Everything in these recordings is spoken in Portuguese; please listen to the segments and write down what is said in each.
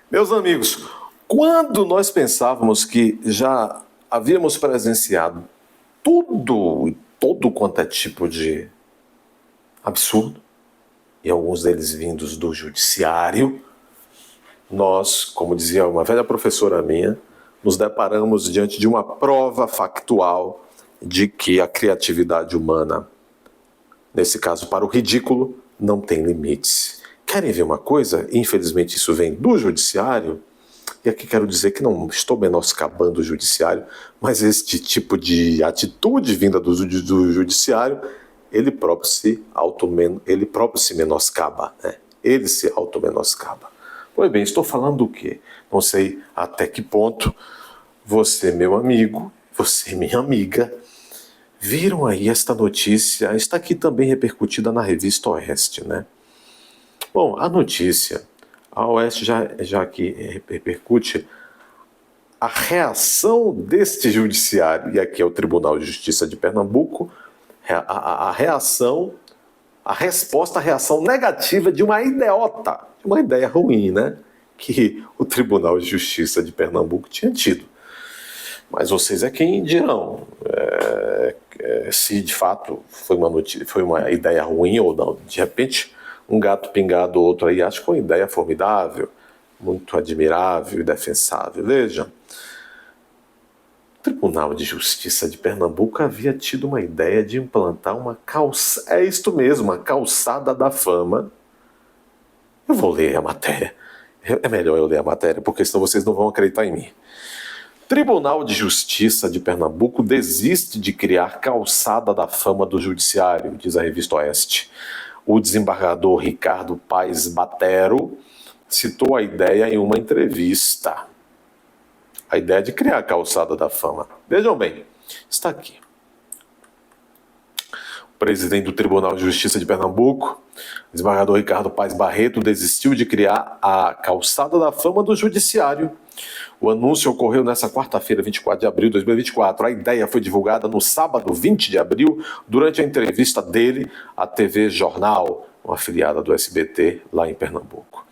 Meus amigos, quando nós pensávamos que já havíamos presenciado tudo e todo quanto é tipo de absurdo, e alguns deles vindos do judiciário, nós, como dizia uma velha professora minha, nos deparamos diante de uma prova factual de que a criatividade humana, nesse caso para o ridículo, não tem limites. Querem ver uma coisa? Infelizmente isso vem do judiciário. E aqui quero dizer que não estou menoscabando o judiciário, mas este tipo de atitude vinda do judiciário, ele próprio se menoscaba, né? Ele se auto-menoscaba. Pois bem, estou falando do quê? Não sei até que ponto você, meu amigo, você, minha amiga, viram aí esta notícia, está aqui também repercutida na revista Oeste, né? Bom, a notícia, a Oeste já que repercute a reação deste judiciário, e aqui é o Tribunal de Justiça de Pernambuco, a reação, a resposta, a reação negativa de uma idiota, de uma ideia ruim, né? Que o Tribunal de Justiça de Pernambuco tinha tido. Mas vocês é quem dirão se de fato foi uma ideia ruim ou não. De repente, um gato pingado, outro aí, acho que foi uma ideia formidável, muito admirável e defensável. Veja, o Tribunal de Justiça de Pernambuco havia tido uma ideia de implantar uma calçada, é isto mesmo, uma calçada da fama. Eu vou ler a matéria. É melhor eu ler a matéria, porque senão vocês não vão acreditar em mim. Tribunal de Justiça de Pernambuco desiste de criar calçada da fama do judiciário, diz a revista Oeste. O desembargador Ricardo Paes Batero citou a ideia em uma entrevista. A ideia de criar a calçada da fama. Vejam bem, está aqui. O presidente do Tribunal de Justiça de Pernambuco, desembargador Ricardo Paes Barreto, desistiu de criar a calçada da fama do judiciário. O anúncio ocorreu nesta quarta-feira, 24 de abril de 2024. A ideia foi divulgada no sábado, 20 de abril, durante a entrevista dele à TV Jornal, uma afiliada do SBT, lá em Pernambuco.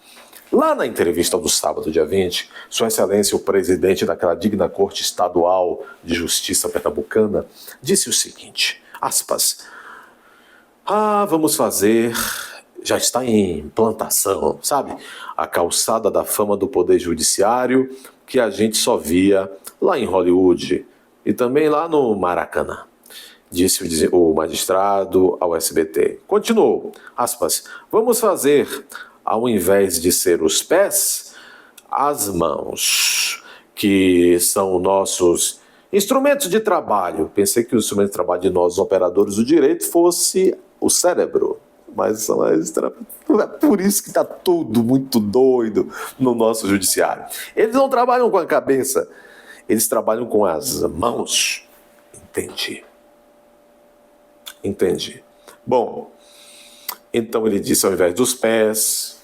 Lá na entrevista do sábado, dia 20, Sua Excelência, o presidente daquela digna Corte Estadual de Justiça pernambucana, disse o seguinte, aspas, vamos fazer, já está em implantação, sabe? A calçada da fama do Poder Judiciário, que a gente só via lá em Hollywood e também lá no Maracanã, disse o magistrado ao SBT. Continuou, aspas, vamos fazer, ao invés de ser os pés, as mãos, que são nossos instrumentos de trabalho. Pensei que o instrumento de trabalho de nós, operadores do direito, fosse o cérebro. Mas é por isso que está tudo muito doido no nosso judiciário. Eles não trabalham com a cabeça, eles trabalham com as mãos. Entendi. Bom, então ele disse, ao invés dos pés,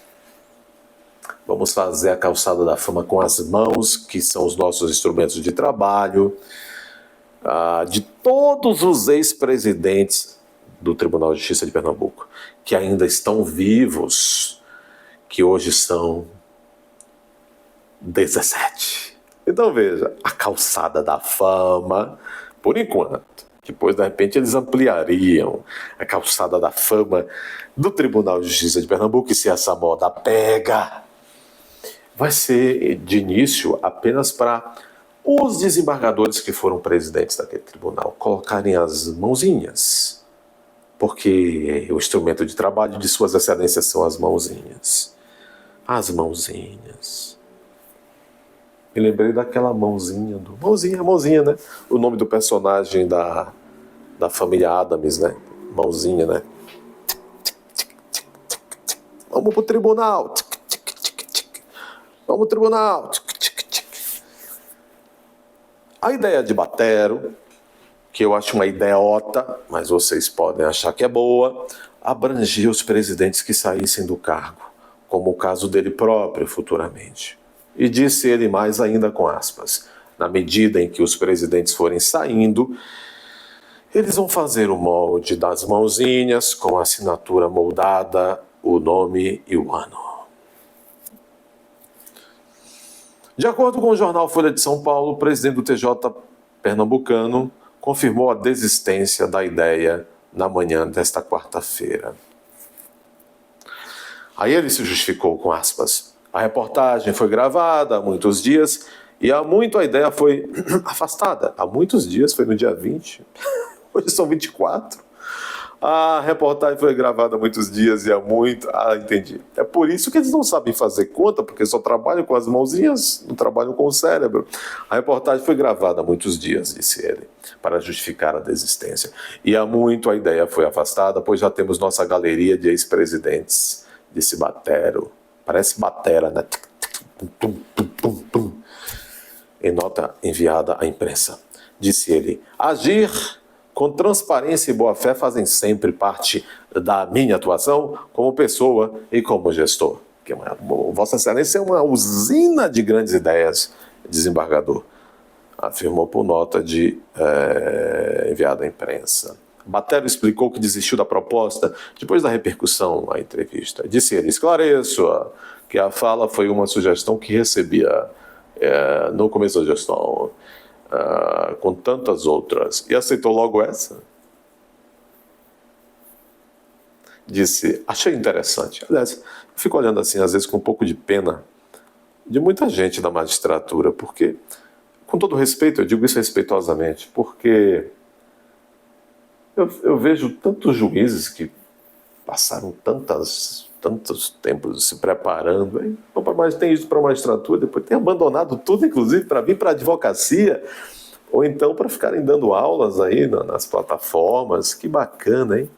vamos fazer a calçada da fama com as mãos, que são os nossos instrumentos de trabalho, de todos os ex-presidentes do Tribunal de Justiça de Pernambuco, que ainda estão vivos, que hoje são 17. Então veja, a calçada da fama, por enquanto, depois de repente eles ampliariam a calçada da fama do Tribunal de Justiça de Pernambuco, e se essa moda pega, vai ser de início apenas para os desembargadores que foram presidentes daquele tribunal colocarem as mãozinhas, porque o instrumento de trabalho de Suas Excelências são as mãozinhas. As mãozinhas. Me lembrei daquela mãozinha, mãozinha, né? O nome do personagem da família Addams, né? Mãozinha, né? Vamos pro tribunal. Vamos pro tribunal. A ideia de Batero, que eu acho uma idiota, mas vocês podem achar que é boa, abrangia os presidentes que saíssem do cargo, como o caso dele próprio futuramente. E disse ele mais ainda com aspas, na medida em que os presidentes forem saindo, eles vão fazer o molde das mãozinhas com a assinatura moldada, o nome e o ano. De acordo com o jornal Folha de São Paulo, o presidente do TJ pernambucano confirmou a desistência da ideia na manhã desta quarta-feira. Aí ele se justificou com aspas. A reportagem foi gravada há muitos dias e há muito a ideia foi afastada. Há muitos dias, foi no dia 20. Hoje são 24. A reportagem foi gravada há muitos dias e há muito... Ah, entendi. É por isso que eles não sabem fazer conta, porque só trabalham com as mãozinhas, não trabalham com o cérebro. A reportagem foi gravada há muitos dias, disse ele, para justificar a desistência. E há muito a ideia foi afastada, pois já temos nossa galeria de ex-presidentes, disse Batero. Parece batera, né? Em nota enviada à imprensa. Disse ele, agir com transparência e boa-fé fazem sempre parte da minha atuação como pessoa e como gestor. Vossa Excelência é uma usina de grandes ideias, desembargador, afirmou por nota enviada à imprensa. Batero explicou que desistiu da proposta depois da repercussão à entrevista. Disse ele, esclareço que a fala foi uma sugestão que recebia no começo da gestão, com tantas outras, e aceitou logo essa. Disse, achei interessante. Aliás, eu fico olhando assim, às vezes com um pouco de pena de muita gente da magistratura, porque, com todo respeito, eu digo isso respeitosamente, porque eu vejo tantos juízes que passaram tantos tempos se preparando, hein? Tem isso para a magistratura, depois tem abandonado tudo, inclusive, para vir para a advocacia, ou então para ficarem dando aulas aí nas plataformas. Que bacana, hein?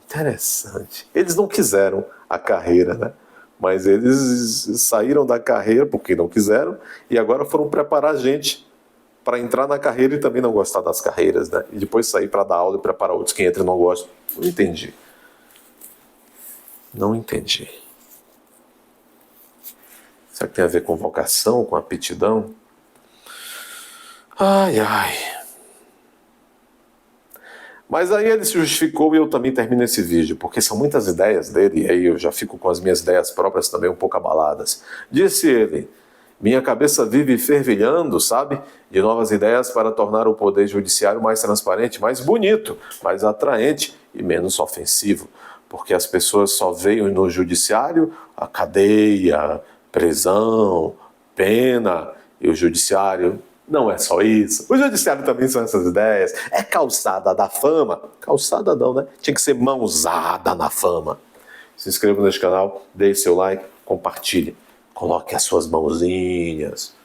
Interessante. Eles não quiseram a carreira, né? Mas eles saíram da carreira porque não quiseram e agora foram preparar a gente para entrar na carreira e também não gostar das carreiras, né? E depois sair para dar aula e preparar outros que entram e não gostam. Não entendi. Não entendi. Será que tem a ver com vocação, com aptidão? Ai, ai. Mas aí ele se justificou e eu também termino esse vídeo, porque são muitas ideias dele, e aí eu já fico com as minhas ideias próprias também um pouco abaladas. Disse ele, minha cabeça vive fervilhando, sabe? De novas ideias para tornar o poder judiciário mais transparente, mais bonito, mais atraente e menos ofensivo. Porque as pessoas só veem no judiciário a cadeia, prisão, pena, e o judiciário não é só isso. O judiciário também são essas ideias. É calçada da fama. Calçada não, né? Tinha que ser mãozada na fama. Se inscreva neste canal, deixe seu like, compartilhe. Coloque as suas mãozinhas.